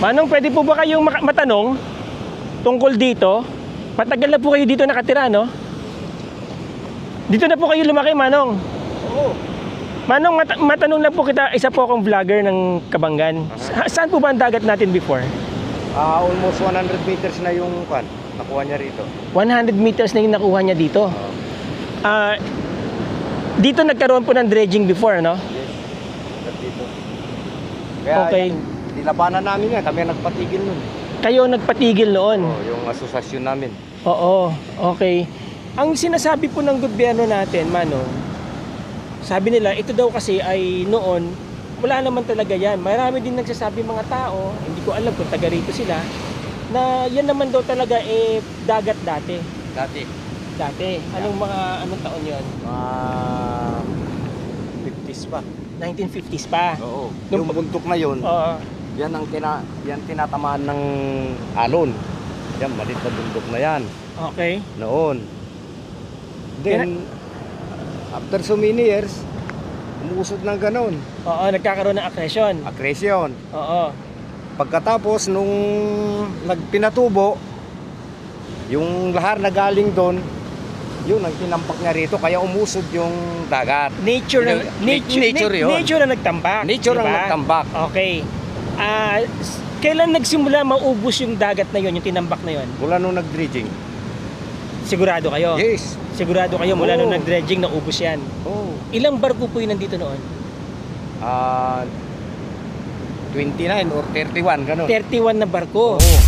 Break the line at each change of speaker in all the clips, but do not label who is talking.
Manong, pwede po ba kayong matanong tungkol dito? Matagal na po kayo dito nakatira, no? Dito na po kayo lumaki, Manong?
Oo.
Manong, matanong lang po kita, isa po akong vlogger ng Kabanggan. Saan po ba ang dagat natin before?
Almost 100 meters na yung nakuha niya rito.
100 meters na yung nakuha niya dito. Dito nagkaroon po ng dredging before, no?
Yes. Dito. Kaya
Okay.
Nilabanan namin yan. Kami ang nagpatigil nun.
Kayo nagpatigil noon?
Yung asosasyon namin.
Oo, okay. Ang sinasabi po ng gobyerno natin, Manong, sabi nila, ito daw kasi ay noon, wala naman talaga yan. Marami din nagsasabi mga tao, hindi ko alam kung taga rito sila, na yan naman daw talaga dagat dati. Dati. Anong taon yon?
50s pa.
1950s pa.
Oo. Yung bundok na yun, yan ang tinatamaan ng alon. Yan, malit na bundok na yan.
Okay.
Noon. Then, after so many years, umusod ng ganon.
Oo, nagkakaroon ng aggression. Oo.
Pagkatapos, nung nagpinatubo, yung lahar na galing doon, yun ang tinampak niya rito, kaya umusod yung dagat.
Nature yun. Nature na nagtambak.
Nature ang nagtambak.
Okay. Kailan nagsimula maubos yung dagat na yun, yung tinambak na yun?
Mula nung nag-dredging.
Sigurado kayo?
Yes.
Sigurado kayo mula nung nag-dredging naubos yan?
Oo.
Ilang barko po yun nandito noon?
29 or 31, gano'n.
31 na barko?
Oo.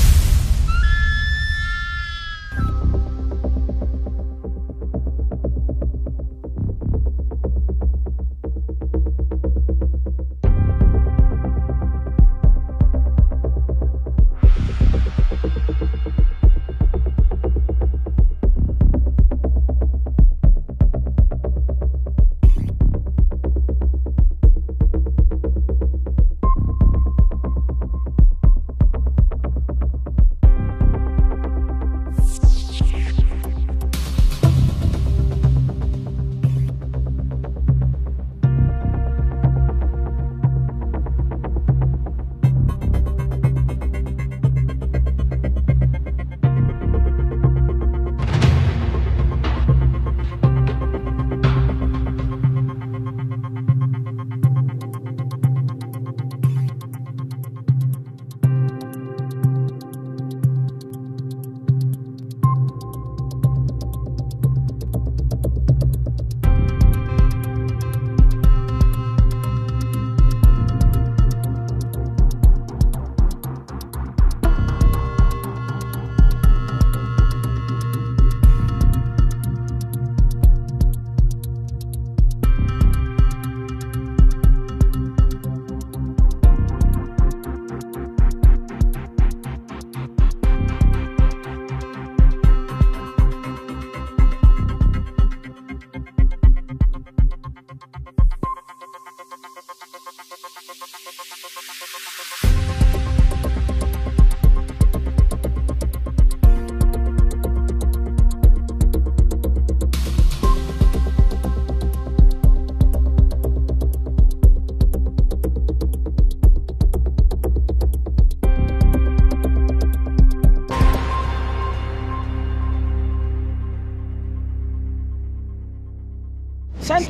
Saan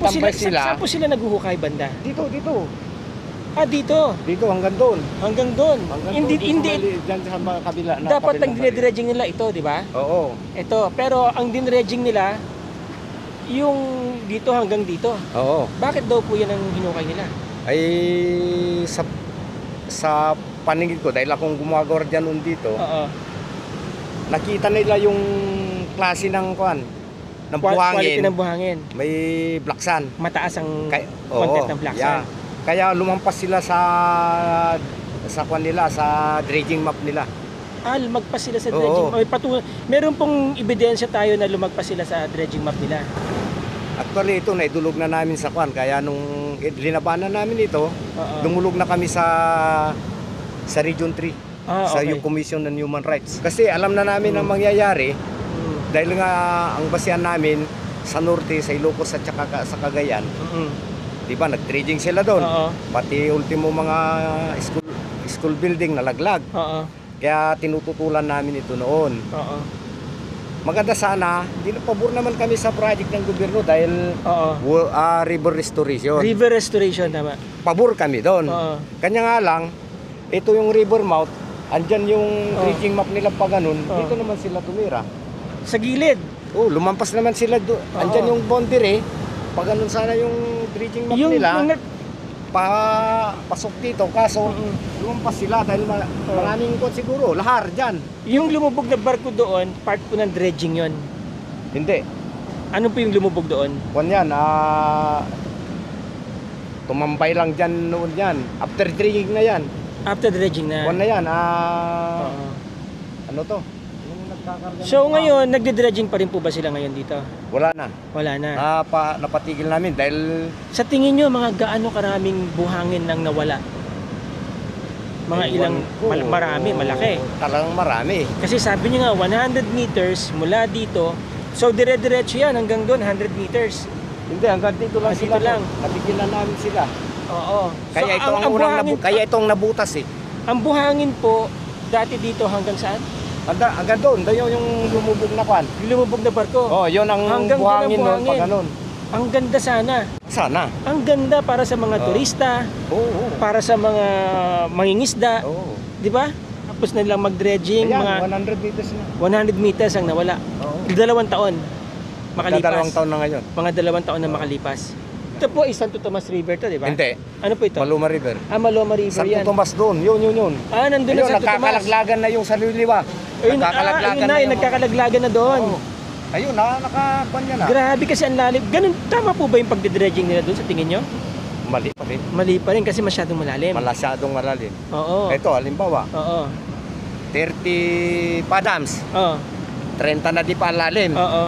po sila naghuhukay banda?
Dito.
Dito.
Dito hanggang doon.
Hanggang doon. Hindi
Diyan sa kabila na.
dapat ang dinedredging nila ito, di ba?
Oo.
Ito, pero ang dinedredging nila yung dito hanggang dito.
Oo.
Bakit daw po yan ang hinukay nila?
Ay sa paningin ko, dahil akong gumagawa diyan noon dito, nakita nila yung klase ng ng buhangin.
Quality ng buhangin.
May black sand.
Mataas ang content ng black sand.
Kaya lumampas sila sa nila, sa dredging map nila.
Lumagpas sila sa dredging map. Meron pong ebidensya tayo na lumagpas sila sa dredging map nila.
Actually, ito naidulog na namin sa kaya nung linabanan namin ito, dumulog na kami sa Region 3, sa Commission on Human Rights. Kasi alam na namin ang mangyayari, dahil nga ang basihan namin sa norte, sa Ilocos at saka sa Cagayan. Diba, nag-dredging sila doon. Pati ultimo mga school building nalaglag.
Oo.
Kaya tinututulan namin ito noon.
Oo.
Maganda sana, pabor naman kami sa project ng gobyerno dahil
Oo.
river restoration.
River restoration, tama.
Pabor kami doon.
Oo.
Kanya nga lang, ito yung river mouth, andyan yung dredging map nila pa ganun,
Oo.
dito naman sila tumira.
Sa gilid.
Oh, lumampas naman sila doon.
Oo.
Andyan yung boundary, pa ganun sana yung dredging map nila. Pasok dito, kaso lumampas sila dahil maraming kot siguro, lahar dyan.
Yung lumubog na barko doon, part po ng dredging yon.
Hindi.
Ano po yung lumubog doon?
Kwan yan, tumambay lang dyan noon yan. After dredging na yan.
After dredging na.
Kwan na yan,
Oo.
ano to? Yung nagkakarga
So
ng-
ngayon, nagde-dredging pa rin po ba sila ngayon dito?
Wala na.
Wala na.
Napatigil namin dahil
Sa tingin nyo, mga gaano karaming buhangin nang nawala? Mga ilang, marami, malaki.
Talagang marami.
Kasi sabi nyo nga, 100 meters mula dito. So dire-diretso yan hanggang doon, 100 meters.
Hindi, hanggang dito lang
Dito
sila.
lang.
Natigilan namin sila.
Oo.
Kaya
So,
ito ang unang kaya itong nabutas eh.
ang buhangin po, dati dito hanggang saan?
Hanggang doon, doon yung lumubog na kwan.
Yung lumubog na barko.
Oh, yun ang
Hanggang doon ang
buhangin noon,
buhangin.
pag ganun.
Ang ganda sana.
Sana.
Ang ganda para sa mga turista,
Oo.
para sa mga mangingisda,
Oo.
di ba? Tapos na lang mag-dredging,
Ayan,
mga
100 meters na.
100 meters ang nawala.
Oo.
2 taon makalipas.
Dalawang taon na ngayon.
Mga 2 taon na makalipas. Ito po is Santo Tomas River to, di ba?
Hindi.
Ano po ito?
Maluma River.
Maloma River
Santo
yan.
Tomas doon. Yun.
Ah, nandun na
Ayun,
Santo Tomas.
nakakalaglagan na yung sa Liliwa.
Ayun,
Nakakalaglagan
ayun na,
yung-
nagkakalaglagan na doon.
Oo. Ayun, nakakakwan yan na.
Grabe kasi ang lalim. Ganun, tama po ba yung pagdedredging nila doon sa tingin nyo?
Mali pa rin.
Mali pa rin kasi masyadong malalim.
Malasyadong malalim.
Oo.
Ito, halimbawa,
Oo.
30 padams,
Oo.
30 na di pa lalim.
Oo.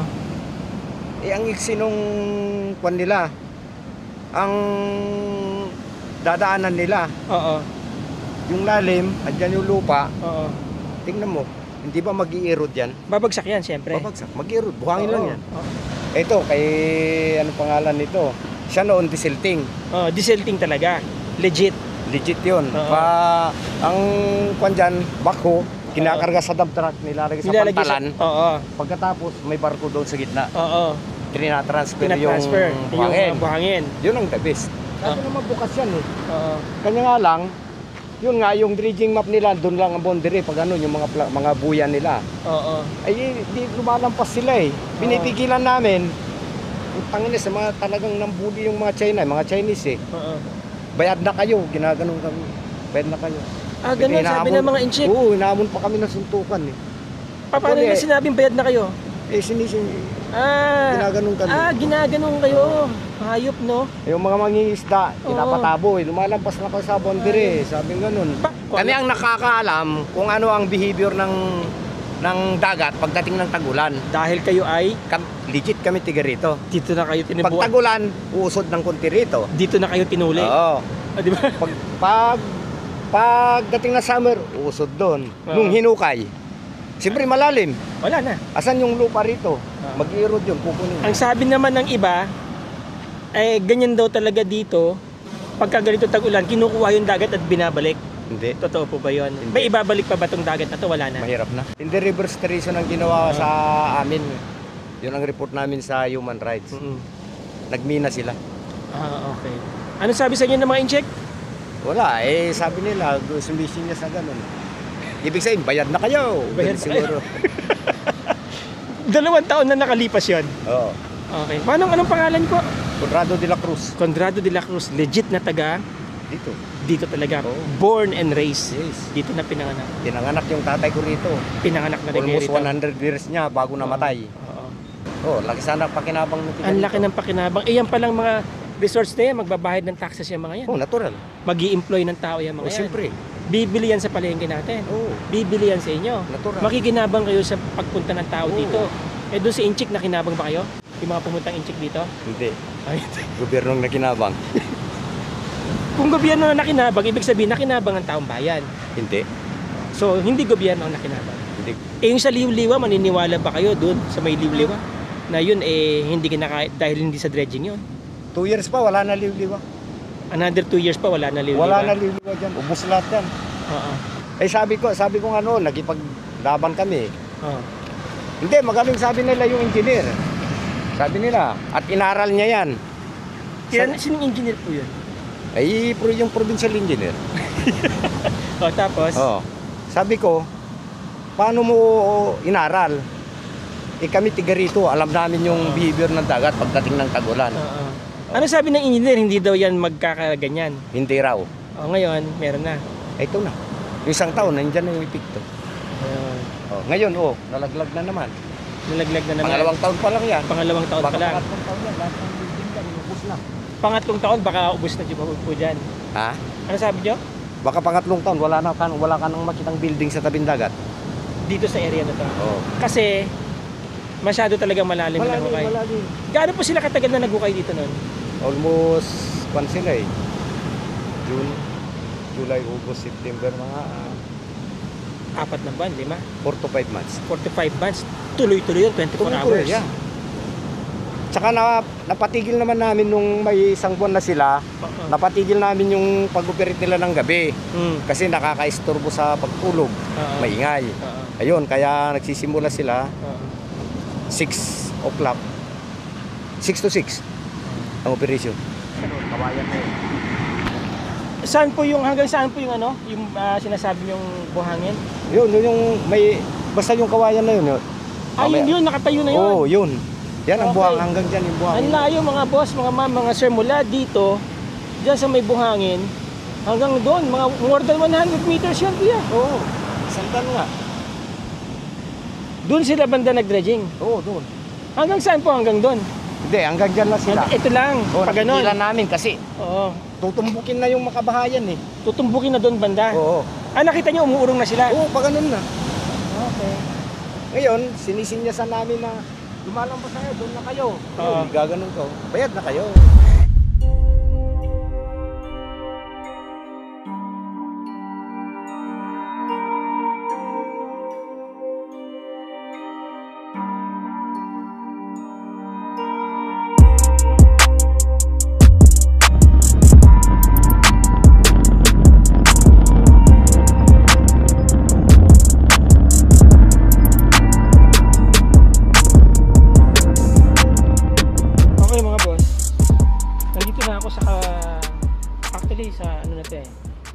Ang iksi nung kwan nila, ang dadaanan nila,
Oo.
yung lalim, andyan yung lupa,
Oo.
tingnan mo, hindi ba mag-i-erode yan?
Babagsak yan, siyempre.
Babagsak, mag-i-erode, buhangin
Oo.
lang yan.
Oo.
Ito, kay, ano pangalan nito? Siya noon disilting.
Oo, desilting talaga. Legit.
Legit yun.
Oo.
Ang kwan dyan, bako, kinakarga sa dump truck, nilalagay sa
Nilalagay
pantalan.
Oo.
Pagkatapos, may barko doon sa gitna.
Oo.
Tinatransfer
Pinatransfer
yung
yung
buhangin.
buhangin.
Yun ang the best. Kasi naman bukas yan eh.
Oo.
Kanya nga lang, yun nga, yung dredging map nila, doon lang ang boundary, pag ano, yung mga buyan nila.
Oo.
Ay, di lumalampas sila eh. Pinipigilan namin. Utangin sa mga talagang nambuli yung mga China, mga Chinese eh.
Oo.
Bayad na kayo, ginaganon kami. Bayad na kayo.
Ganun sabi ng mga inchik.
Oo, inaamon pa kami ng suntukan eh.
Paano nila sinabing bayad na kayo?
Eh, ginaganon kami.
Ginaganon kayo. Hayop, no?
Yung mga mangingisda, pinapatabo eh. Lumalampas na kayo sa boundary eh. Sabi ganun. Kami ang nakakaalam kung ano ang behavior ng dagat pagdating ng tagulan.
Dahil kayo ay
Legit kami tiga rito.
dito na kayo
Pag
tinubuan.
tagulan, uusod ng konti rito.
Dito na kayo tinuli.
Oo.
Di ba?
Pagdating na summer, uusod doon. Nung hinukay, siyempre malalim.
Wala na.
Asan yung lupa rito? Mag-i-erode yun, kukunin.
Ang sabi naman ng iba, ganyan daw talaga dito. Pagka ganito tag-ulan, kinukuha yung dagat at binabalik.
Hindi.
Totoo po ba yun?
Hindi.
May ibabalik pa ba itong dagat na to? Wala na.
Mahirap na. Hindi reverse restoration ang ginawa sa amin. Yun ang report namin sa Human Rights. Nagmina sila.
Okay. Ano sabi sa inyo ng mga incheck?
Wala, sabi nila, sumising niya sa ganun. Ibig sabihin, bayad na kayo.
Bayad na
siguro.
2 taon na nakalipas yun.
Oo.
Okay. Anong pangalan ko?
Conrado de la Cruz.
Conrado de la Cruz. Legit na taga
Dito.
dito talaga.
Oo.
Born and raised.
Yes.
Dito na pinanganak.
Tinanganak yung tatay ko rito.
Pinanganak na rin
Almost
rito.
100 years niya bago namatay.
Oo.
Oh, laki sana pakinabang ng
Ang laki ng pakinabang. Yan palang mga resorts na yan, magbabayad ng taxes yung mga yan.
Oh, natural.
Mag-i-employ ng tao yung mga
Oh,
yan.
siyempre.
Bibili yan sa palengke natin.
Oh,
Bibili yan sa inyo.
natural.
Makikinabang kayo sa pagpunta ng tao
Oo.
dito. Doon sa Inchik, nakinabang ba kayo? Yung mga pumuntang Inchik dito?
Hindi.
Ay,
Gobyernong nakinabang.
kung gobyerno na nakinabang, ibig sabihin nakinabang ang taong bayan.
Hindi.
So, hindi gobyerno ang nakinabang.
Hindi.
Yung sa Liwliwa, maniniwala ba kayo doon sa may Liwliwa? Na yun, hindi kinakaya dahil hindi sa dredging yun.
2 years pa, wala na liwliwa.
Another 2 years pa, wala na Liwliwa.
Wala na liwliwa dyan. Ubus lahat yan.
Oo.
Sabi ko nga noon, nagipaglaban kami.
Oo.
Hindi, magaling sabi nila yung engineer. Sabi nila, at inaral niya yan.
Sinong engineer po yun?
Yung provincial engineer.
Tapos?
Sabi ko, paano mo inaral? Kami tiga rito, alam namin yung behavior ng dagat pagdating ng tag-ulan.
Ano sabi ng engineer? Hindi daw yan magkakaganyan?
Hindi raw.
Ngayon, meron na.
Ito na. Yung isang taon, nandyan na yung epekto. Ngayon, nalaglag na naman.
Nalaglag na naman.
Pangalawang taon pa lang yan.
Pangalawang taon pa lang.
Pangatlong taon yan, lahat ng building yan, ubus na.
Pangatlong taon, baka ubus na po dyan.
Ha?
Ano sabi nyo?
Baka pangatlong taon, wala ka nang makitang building sa tabing dagat.
Dito sa area na to.
Oo.
Kasi, masyado talagang malalim na hukay.
Malalim.
Gaano po sila katagal na naghukay dito noon?
Almost, sila June, July, August, September, mga
4 na buwan, 5?
4 to 5 months.
4 to 5 months. Tuloy-tuloy yun, 24 hours.
Yeah. Tsaka napatigil naman namin nung may isang buwan na sila, napatigil namin yung pag-operate nila ng gabi. Kasi nakaka-istorbo sa pagtulog, maingay. Ayun, kaya nagsisimula sila 6 o'clock, 6 to 6 ang operation. Kawayan na yun.
Saan po yung, hanggang saan po yung yung sinasabi yung buhangin?
Yun yung basta yung kawayan na yun.
Yun, nakatayo na yun.
Oo, yun. Yan ang buhang, hanggang dyan yung buhangin.
Ang layo mga boss, mga ma'am, mga sir, mula dito, dyan sa may buhangin, hanggang doon, mga more than 100 meters yan, kuya.
Oo, sandan nga.
Doon sila banda nag-dredging?
Oo, doon.
Hanggang saan po hanggang doon?
Hindi, hanggang dyan lang sila.
Ito lang, pag ganon.
Nakikilan namin kasi tutumbukin na yung makabahayan eh.
Tutumbukin na doon banda?
Oo.
Nakita nyo, umuurong na sila?
Oo, pag ganon na.
Okay.
Ngayon, sinisinyasan namin na lumalampas na kayo, doon na kayo. Gaganon ko, bayad na kayo.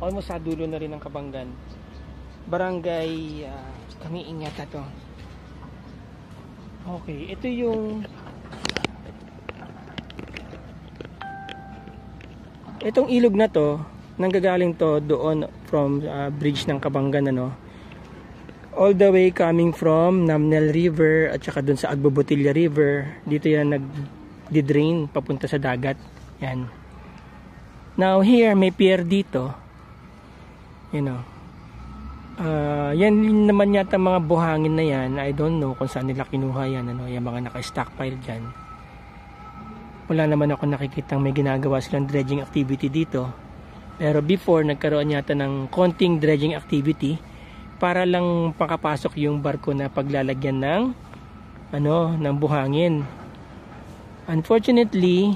Almost sa dulo na rin ng Kabanggan. Barangay kami Ingata to. Okay, ito yung itong ilog na to, nanggagaling to doon from bridge ng Kabanggan all the way coming from Namnel River at saka doon sa Agbobotilya River. Dito yan nag-drain papunta sa dagat. Yan. Now here may pier dito. Yan naman yata mga buhangin na yan. I don't know kung saan nila kinuha yan, yung mga naka-stockpile dyan. Wala naman ako nakikitang may ginagawa silang dredging activity dito. Pero before, nagkaroon yata ng konting dredging activity para lang pakapasok yung barko na paglalagyan ng buhangin. Unfortunately,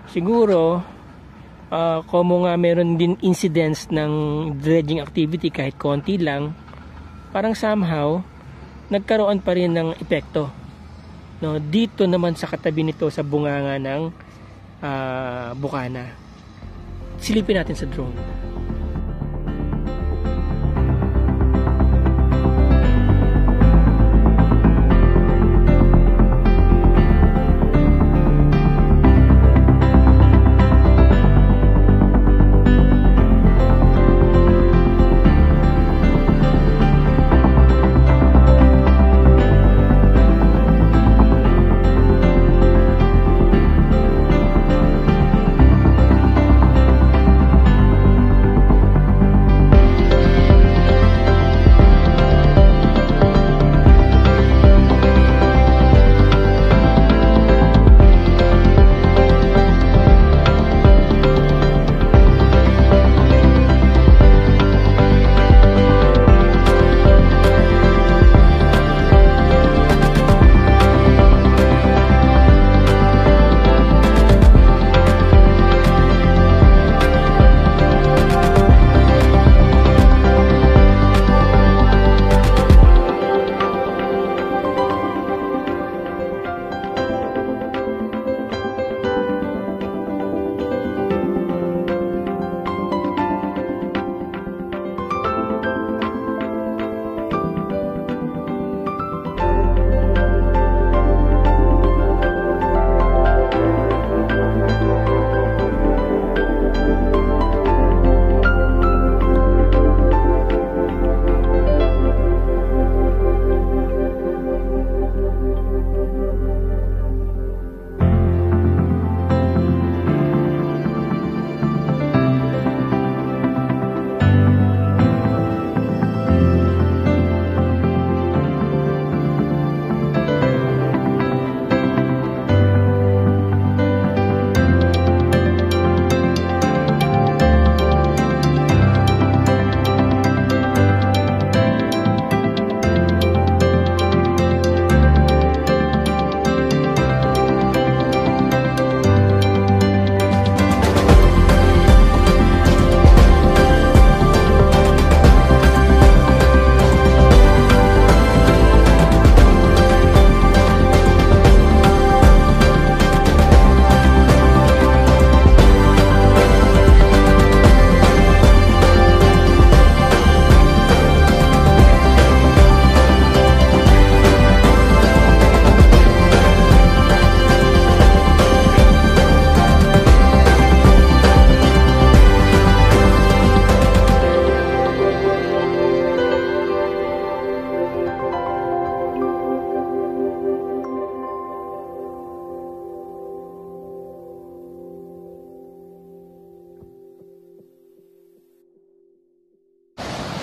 siguro kung nga meron din incidents ng dredging activity kahit konti lang, parang somehow nagkaroon pa rin ng epekto dito naman sa katabi nito sa bunganga ng Bukana. Silipin natin sa drone.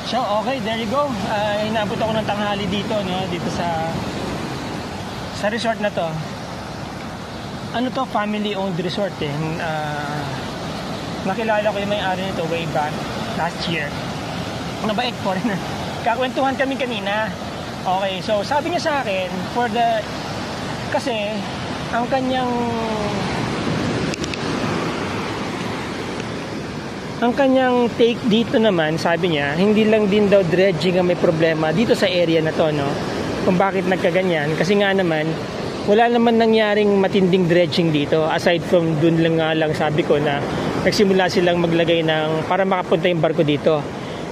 So, okay, there you go. Inabot ako ng tanghali dito, no? Dito sa resort na to. Ano to? Family-owned resort eh. Nakilala ko yung may-ari nito way back last year. Nabait foreigner. Kakwentuhan kami kanina. Okay, so sabi niya sa akin, kasi ang kanyang take dito naman, sabi niya, hindi lang din daw dredging ang may problema dito sa area na to, no? Kung bakit nagkaganyan. Kasi nga naman, wala naman nangyaring matinding dredging dito. Aside from dun lang sabi ko na nagsimula silang maglagay para makapunta yung barko dito.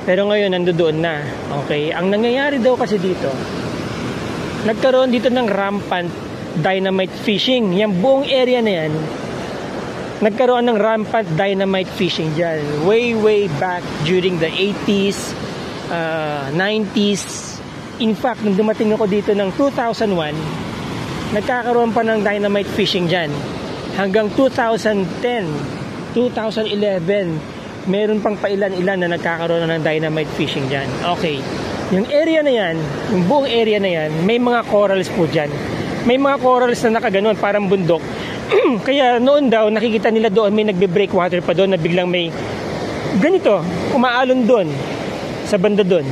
Pero ngayon, nandoon na. Okay? Ang nangyayari daw kasi dito, nagkaroon dito ng rampant dynamite fishing. Yung buong area na yan, nagkaroon ng rampant dynamite fishing dyan. Way back during the 80s, 90s. In fact, nung dumating ako dito ng 2001, nagkakaroon pa ng dynamite fishing dyan. Hanggang 2010, 2011, meron pang pailan-ilan na nagkakaroon ng dynamite fishing dyan. Okay. Yung area na yan, yung buong area na yan, may mga corals po dyan. May mga corals na nakaganon, parang bundok. Kaya noon daw, nakikita nila doon, may nagbe-break water pa doon na biglang may ganito, umaalon doon, sa banda doon.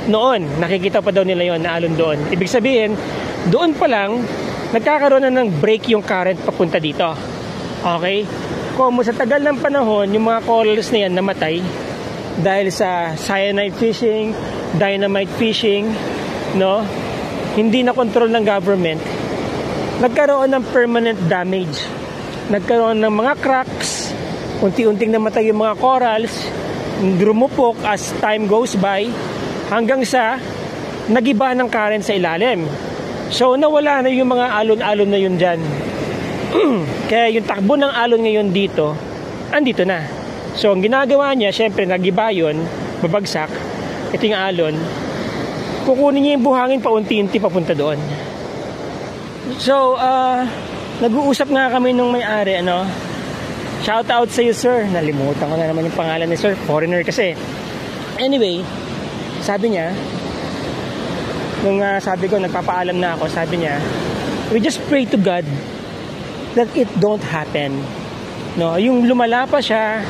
Noon, nakikita pa daw nila yon na alon doon. Ibig sabihin, doon pa lang, nagkakaroon na ng break yung current papunta dito. Okay? Kung sa tagal ng panahon, yung mga corals na yan namatay dahil sa cyanide fishing, dynamite fishing, no? Hindi na control ng government. Nagkaroon ng permanent damage. Nagkaroon ng mga cracks, unti-unting namatay yung mga corals, drumupok as time goes by, hanggang sa nagiba ng current sa ilalim. So nawala na yung mga alon-alon na yun dyan. Kaya yung takbo ng alon ngayon dito, andito na. So ang ginagawa niya, syempre nagiba yun, babagsak, ito yung alon, kukunin niya yung buhangin paunti-unti papunta doon. So nag-uusap nga kami nung may-ari, ano. Shout out sa iyo, sir. Nalimutan ko na naman yung pangalan ni sir, foreigner kasi. Anyway, sabi niya, nung sabi ko, nagpapaalam na ako, sabi niya, we just pray to God that it don't happen. No, yung lumala pa siya,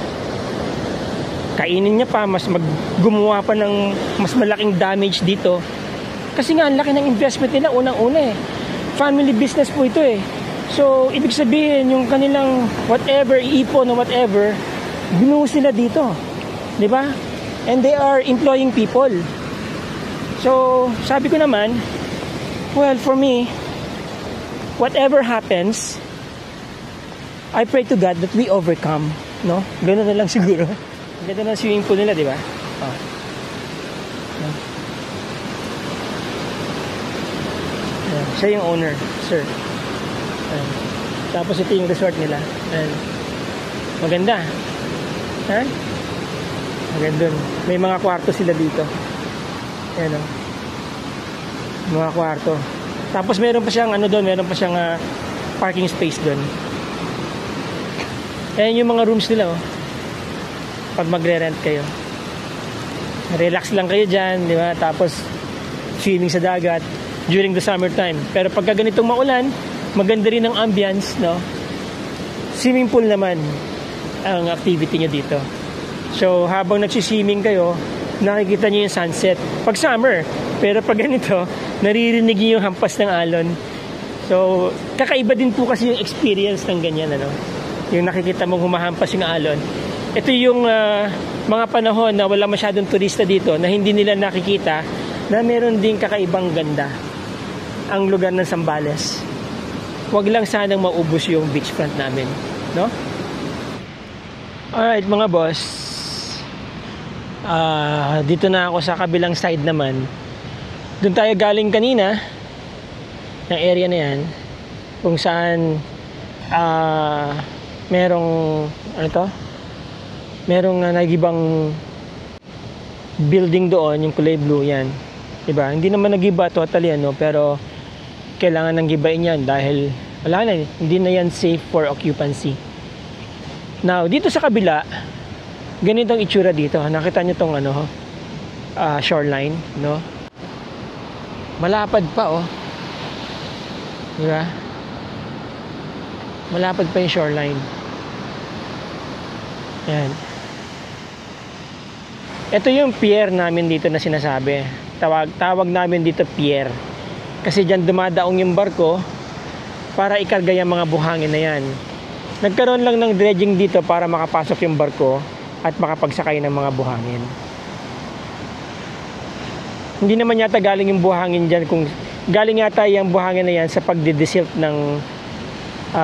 kainin niya pa, gumawa pa ng mas malaking damage dito. Kasi nga, ang laki ng investment nila, unang-una eh. Family business po ito eh. So, ibig sabihin, yung kanilang whatever, ipon o whatever, binuhos nila dito. Diba? And they are employing people. So, sabi ko naman, well, for me, whatever happens, I pray to God that we overcome, no? Ganoon na lang siguro. Ganda ng swimming pool nila, di ba? Oh. Yeah. Siya yung owner, sir. Tapos ito yung resort nila. Maganda. Ha? Maganda. May mga kwarto sila dito. Ayan o. Mga kwarto. Tapos meron pa siyang meron pa siyang parking space doon. Ayan yung mga rooms nila, oh. Pag magre-rent kayo, relax lang kayo dyan, di ba? Tapos swimming sa dagat during the summertime. Pero pagka ganitong maulan, maganda rin ang ambience, no? Swimming pool naman ang activity nyo dito. So habang nagsiswimming kayo, nakikita nyo yung sunset pag summer. Pero pag ganito, naririnig nyo yung hampas ng alon. So kakaiba din po kasi yung experience ng ganyan, ano? Yung nakikita mong humahampas yung alon. Ito yung mga panahon na wala masyadong turista dito, na hindi nila nakikita na meron ding kakaibang ganda ang lugar ng Zambales. Wag lang sanang maubos yung beachfront namin, no? Alright mga boss, dito na ako sa kabilang side naman. Doon tayo galing kanina, ng area na yan, kung saan merong nagibang building doon, yung kulay blue yan, diba? Hindi naman nagiba totally, pero kailangan nang gibain yan dahil wala na, hindi na yan safe for occupancy. Now dito sa kabila, ganitong itsura dito. Nakita nyo tong shoreline, no? Malapad pa, oh. Di ba? Malapad pa yung shoreline. Yan. Ito yung pier namin dito na sinasabi. Tawag namin dito pier. Kasi dyan dumadaong yung barko para ikarga yung mga buhangin na yan. Nagkaroon lang ng dredging dito para makapasok yung barko at makapagsakay ng mga buhangin. Hindi naman yata galing yung buhangin dyan. Kung galing yata yung buhangin na yan sa pagdidesilt ng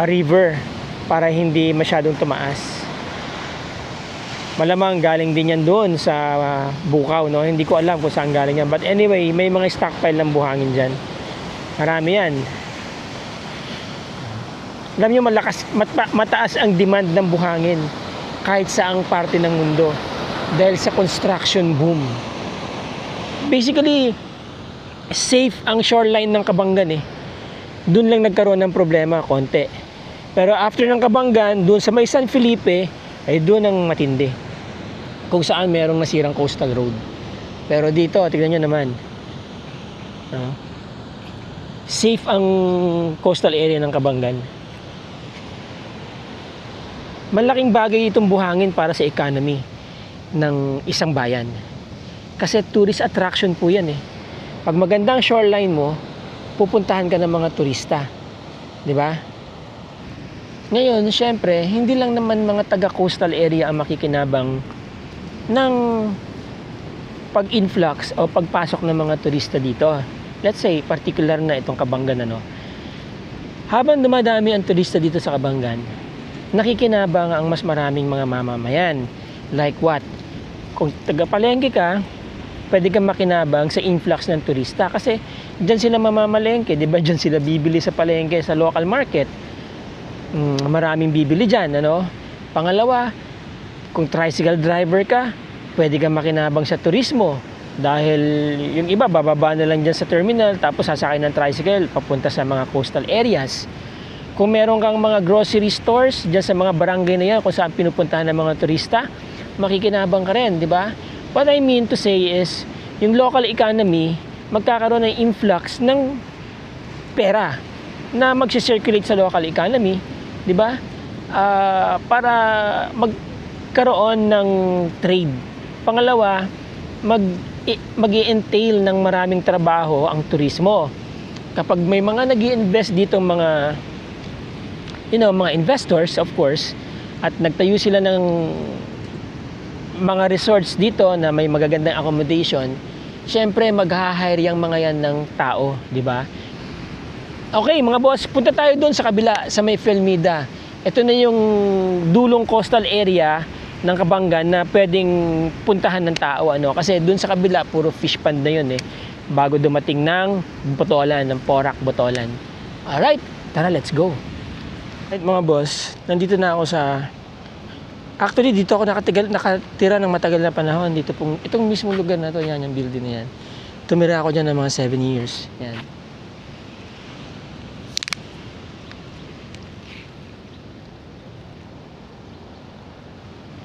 river para hindi masyadong tumaas. Malamang galing din yan doon sa Bukaw, no? Hindi ko alam kung saan galing yan. But anyway, may mga stockpile ng buhangin dyan. Marami yan. Alam nyo, mataas ang demand ng buhangin kahit saang parte ng mundo dahil sa construction boom. Basically, safe ang shoreline ng Kabanggan eh. Doon lang nagkaroon ng problema, konti. Pero after ng Kabanggan, doon sa may San Felipe, ay doon ang matindi. Kung saan merong nasirang coastal road. Pero dito, tignan nyo naman. Safe ang coastal area ng Kabanggan. Malaking bagay itong buhangin para sa economy ng isang bayan. Kasi tourist attraction po yan eh. Pag maganda ang shoreline mo, pupuntahan ka ng mga turista. Di ba? Ngayon, syempre, hindi lang naman mga taga-coastal area ang makikinabang ng pag-influx o pagpasok ng mga turista dito. Let's say, particular na itong Kabanggan, ano. Habang dumadami ang turista dito sa Kabanggan, nakikinabang ang mas maraming mga mamamayan. Like what? Kung taga-palengke ka, pwede kang makinabang sa influx ng turista kasi dyan sila mamamalengke, di ba? Dyan sila bibili sa palengke, sa local market. Maraming bibili dyan, ano? Pangalawa, kung tricycle driver ka, pwede kang makinabang sa turismo dahil yung iba bababa na lang dyan sa terminal tapos sasakay ng tricycle papunta sa mga coastal areas. Kung meron kang mga grocery stores dyan sa mga barangay na yan kung saan pinupuntahan ng mga turista, makikinabang ka rin, di ba? What I mean to say is, yung local economy magkakaroon ng influx ng pera na mag-circulate sa local economy, di ba? Para magkaroon ng trade. Pangalawa, mag-i-entail ng maraming trabaho ang turismo. Kapag may mga nag-i-invest dito mga mga investors, of course, at nagtayo sila ng mga resorts dito na may magagandang accommodation, syempre mag-hire yung mga yan ng tao, di ba? Okay, mga boss, punta tayo doon sa kabila, sa may Felmida. Ito na yung dulong coastal area ng Kabanggan na pwedeng puntahan ng tao, ano? Kasi doon sa kabila, puro fish pond na yun eh. Bago dumating ng Botolan, ng Porac, Botolan. Alright, tara, let's go. Alright mga boss, nandito na ako sa... Actually, dito ako nakatira ng matagal na panahon. Dito pong, itong mismo lugar na to, yan, yung building na yan. Tumira ako dyan ng mga 7 years. Yan.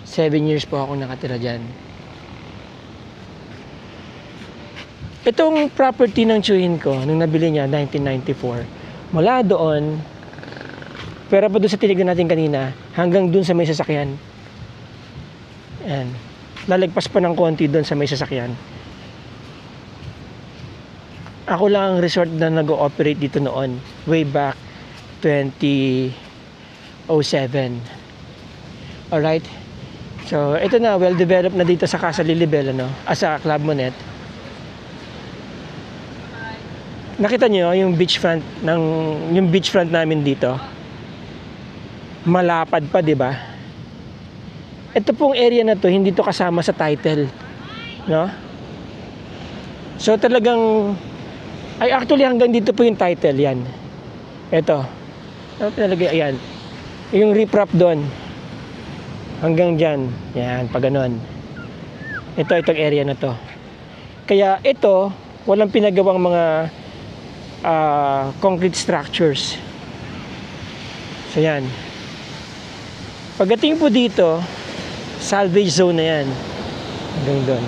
Seven years po ako nakatira dyan. Itong property ng tiyuhin ko, nung nabili niya, 1994, mula doon, pero pa doon sa tinignan natin kanina, hanggang doon sa may sasakyan. Ayan. Lalagpas pa ng konti doon sa may sasakyan. Ako lang ang resort na nag-ooperate dito noon, way back 2007. Alright? So, ito na, well-developed na dito sa Casa Lilibel, ano? Sa Club Monet. Nakita nyo yung beachfront namin dito. Malapad pa, di ba? Ito pong area na to, hindi to kasama sa title, no? So talagang actually hanggang dito po yung title, yan. Ito. Ano pinalagay? Ayan. Yung riprap doon. Hanggang dyan. Yan, pag ganon. Itong area na to. Kaya ito, walang pinagawang mga concrete structures. So yan. Pagdating po dito, salvage zone na yan. Hanggang doon.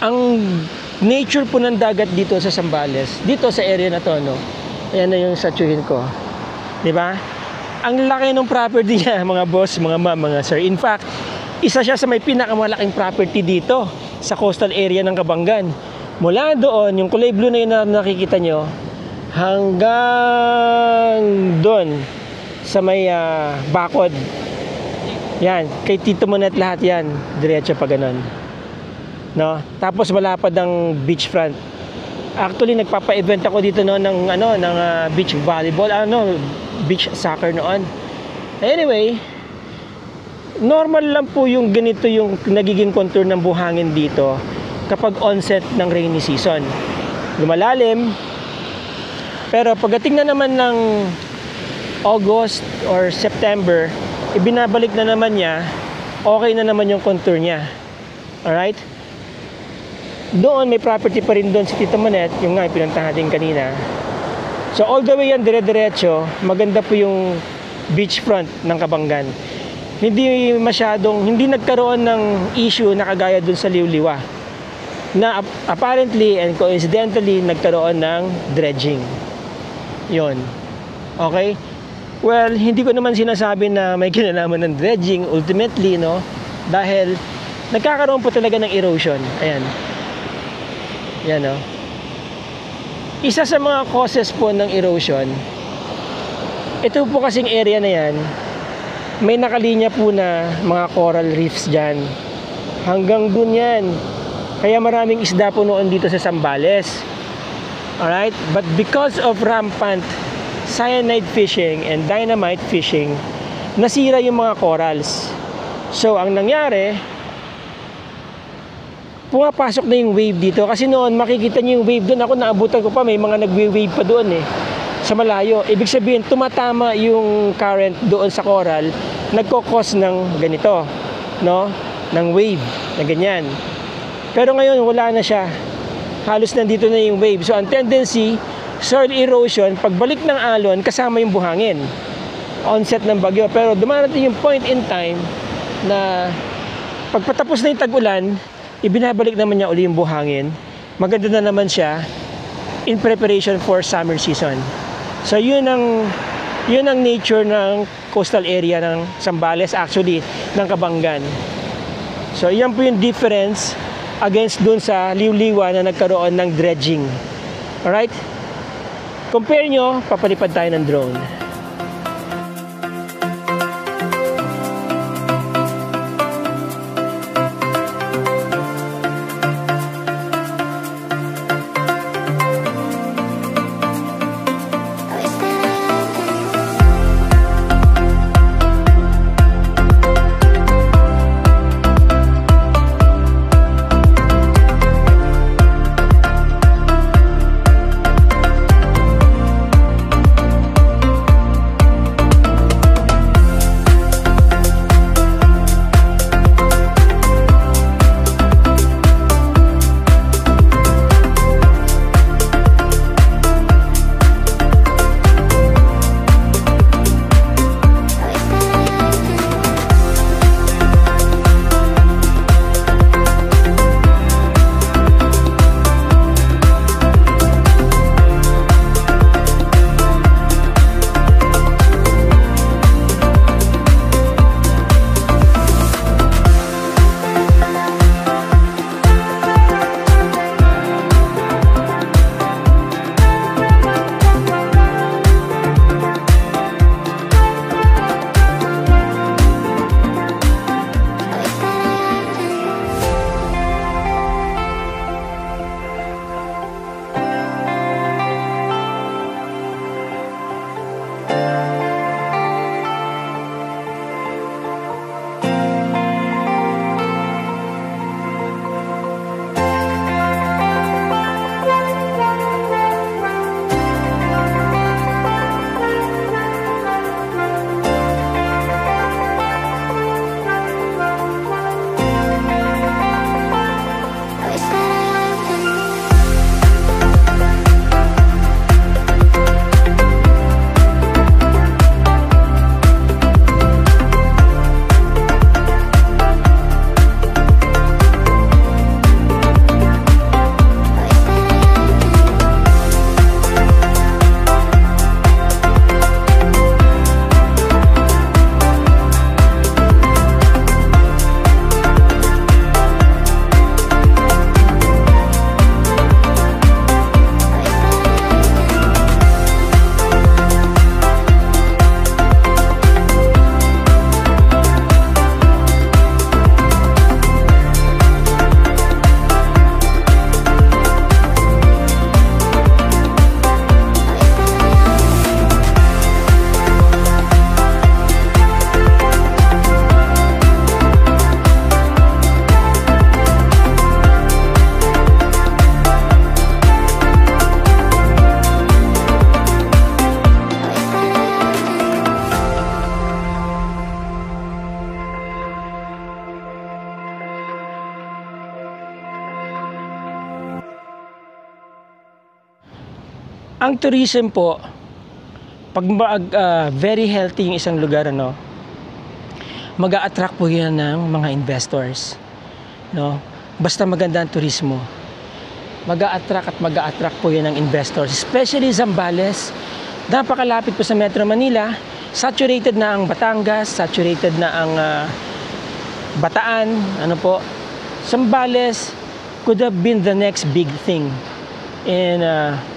ang nature po ng dagat dito sa Zambales, dito sa area na to, no? Ayan na yung satyuhin ko. 'Di ba? Ang laki ng property niya, mga boss, mga ma'am, mga sir. In fact, isa siya sa may pinakamalaking property dito sa coastal area ng Kabanggan. Mula doon, yung kulay blue na yun na nakikita nyo, hanggang doon sa may bakod. Yan, kay Tito Monet lahat yan, diretso pa ganun. No? Tapos malapad ang beachfront. Actually, nagpapa-event ako dito no ng beach volleyball, beach soccer noon. Anyway, normal lang po yung ganito yung nagiging contour ng buhangin dito kapag onset ng rainy season. Lumalalim. Pero pagdating na naman ng August or September, ibinabalik na naman niya, okay na naman yung contour niya. Alright? Doon may property pa rin doon si Tito Manet, yung nga pinuntahan natin kanina. So all the way yan, dire-diretso, maganda po yung beachfront ng Kabanggan. Hindi nagkaroon ng issue na kagaya doon sa Liuliwa, na apparently and coincidentally nagkaroon ng dredging. Yon. Okay? Well, hindi ko naman sinasabi na may kinalaman ng dredging ultimately, no? Dahil nagkakaroon po talaga ng erosion. Ayan. Yan, no? Isa sa mga causes po ng erosion, ito po kasing area na yan, may nakalinya po na mga coral reefs dyan. Hanggang dun yan. Kaya maraming isda po noon dito sa Zambales. Alright? But because of rampant cyanide fishing and dynamite fishing, nasira yung mga corals. So, ang nangyari, pumapasok na yung wave dito. Kasi noon, makikita nyo yung wave doon. Ako, naabutan ko pa, may mga nagwe-wave pa doon eh. Sa malayo. Ibig sabihin, tumatama yung current doon sa coral, nagkokos ng ganito, no? Ng wave, na ganyan. Pero ngayon, wala na siya. Halos nandito na yung wave. So, ang tendency, soil erosion, pagbalik ng alon, kasama yung buhangin. Onset ng bagyo. Pero dumarating yung point in time na pagpatapos na yung tag-ulan, ibinabalik naman niya uli yung buhangin. Maganda na naman siya in preparation for summer season. So yun ang nature ng coastal area ng Zambales, actually ng Kabanggan. So yan po yung difference against dun sa Liuliwa na nagkaroon ng dredging. Alright? Compare nyo, papalipad tayo ng drone. Ang tourism po, pag very healthy yung isang lugar, ano, mag-a-attract po yan ng mga investors, no? Basta maganda ang turismo, mag-a-attract po yan ng investors, especially Zambales. Napakalapit po sa Metro Manila, saturated na ang Batangas, saturated na ang Bataan, ano po. Zambales could have been the next big thing in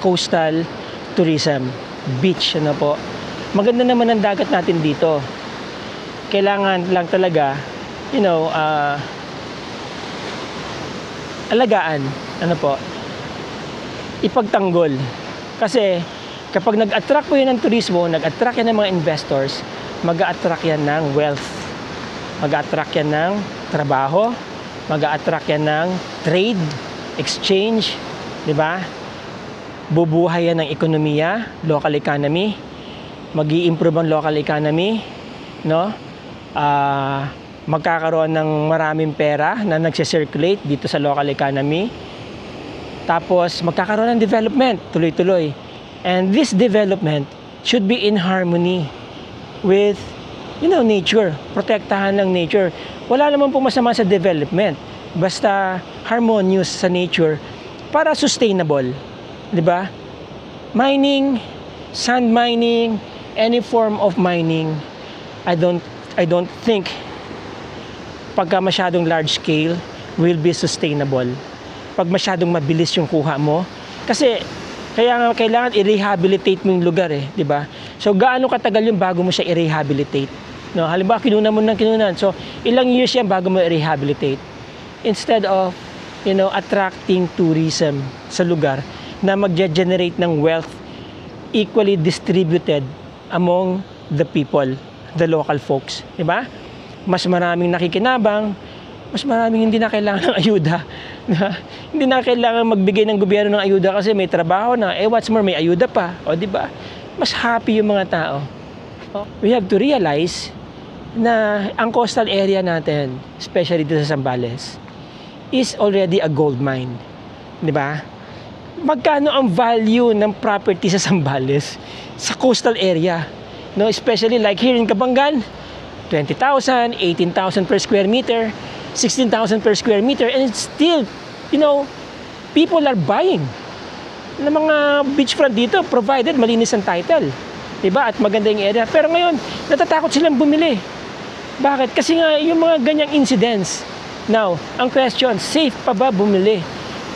coastal tourism, beach, ano po. Maganda naman ang dagat natin dito. Kailangan lang talaga, alagaan, ano po, ipagtanggol. Kasi kapag nag-attract po yan ng turismo, nag-attract yan ng mga investors, mag-a-attract yan ng wealth, mag-a-attract yan ng trabaho, mag-a-attract yan ng trade, exchange, di ba? Bubuhay yan ng ekonomiya, local economy, mag-i-improve ang local economy, no? Magkakaroon ng maraming pera na nagse-circulate dito sa local economy. Tapos magkakaroon ng development, tuloy-tuloy. And this development should be in harmony with, nature. Protektahan ng nature. Wala naman po masama sa development. Basta harmonious sa nature para sustainable. 'Di ba? Mining, sand mining, any form of mining, I don't think pagka masyadong large scale will be sustainable. Pag masyadong mabilis yung kuha mo, kasi kaya nga kailangan i-rehabilitate mo yung lugar, 'di ba? So gaano katagal yung bago mo siya i-rehabilitate? No, halimbawa kinunan mo ng kinunan. So ilang years yan bago mo i-rehabilitate? Instead of, attracting tourism sa lugar na magge-generate ng wealth equally distributed among the people, the local folks, 'di ba? Mas maraming nakikinabang, mas maraming hindi na kailangan ng ayuda. Hindi na kailangan magbigay ng gobyerno ng ayuda kasi may trabaho na, what's more, may ayuda pa, o 'di ba? Mas happy yung mga tao. We have to realize na ang coastal area natin, especially dito sa Zambales, is already a gold mine, 'di ba? Magkano ang value ng property sa Zambales sa coastal area? No, especially like here in Kabangan, 20,000, 18,000 per square meter, 16,000 per square meter, and it's still, people are buying ng mga beachfront dito provided malinis ang title, 'di ba? At maganda yung area. Pero ngayon, natatakot silang bumili. Bakit? Kasi nga yung mga ganyang incidents. Now, ang question, safe pa ba bumili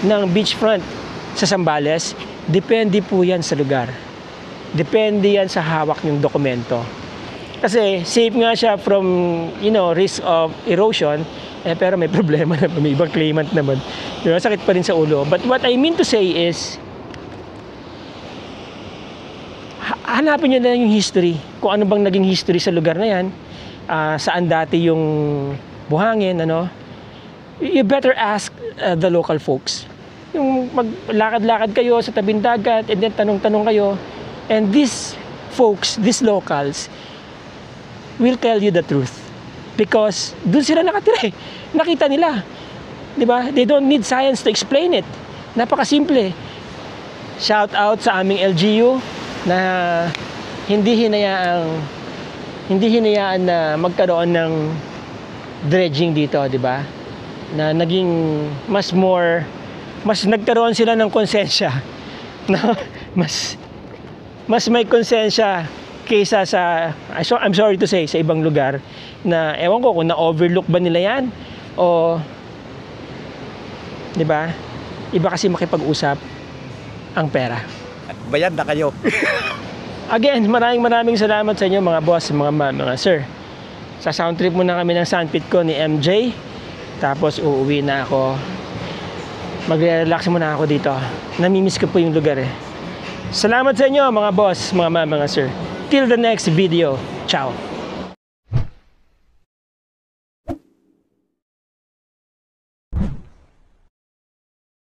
ng beachfront sa Zambales? Depende po yan sa lugar. Depende yan sa hawak ng dokumento. Kasi safe nga siya from, risk of erosion, pero may problema na, may ibang claimant naman. Sakit pa rin sa ulo. But what I mean to say is, hanapin nyo na yung history. Kung ano bang naging history sa lugar na yan, saan dati yung buhangin, you better ask the local folks. Yung maglakad-lakad kayo sa tabing dagat, and then tanong-tanong kayo, and these folks, these locals, will tell you the truth. Because dun sila nakatira, nakita nila. 'Di ba? They don't need science to explain it. Napakasimple. Shout out sa aming LGU na hindi hinayaan na magkaroon ng dredging dito, 'di ba? Na naging mas nagkaroon sila ng konsensya. No? Mas may konsensya kaysa sa, I'm sorry to say, sa ibang lugar na ewan ko kung na-overlook ba nila yan o, 'di ba? Iba kasi makipag-usap ang pera.
Bayad na kayo.
Again, maraming salamat sa inyo mga boss, mga sir. Sa sound trip muna kami ng sandpit ko ni MJ. Tapos uuwi na ako. Magre-relax muna ako dito. Namimiss ko po yung lugar eh. Salamat sa inyo mga boss, mga sir. Till the next video. Ciao.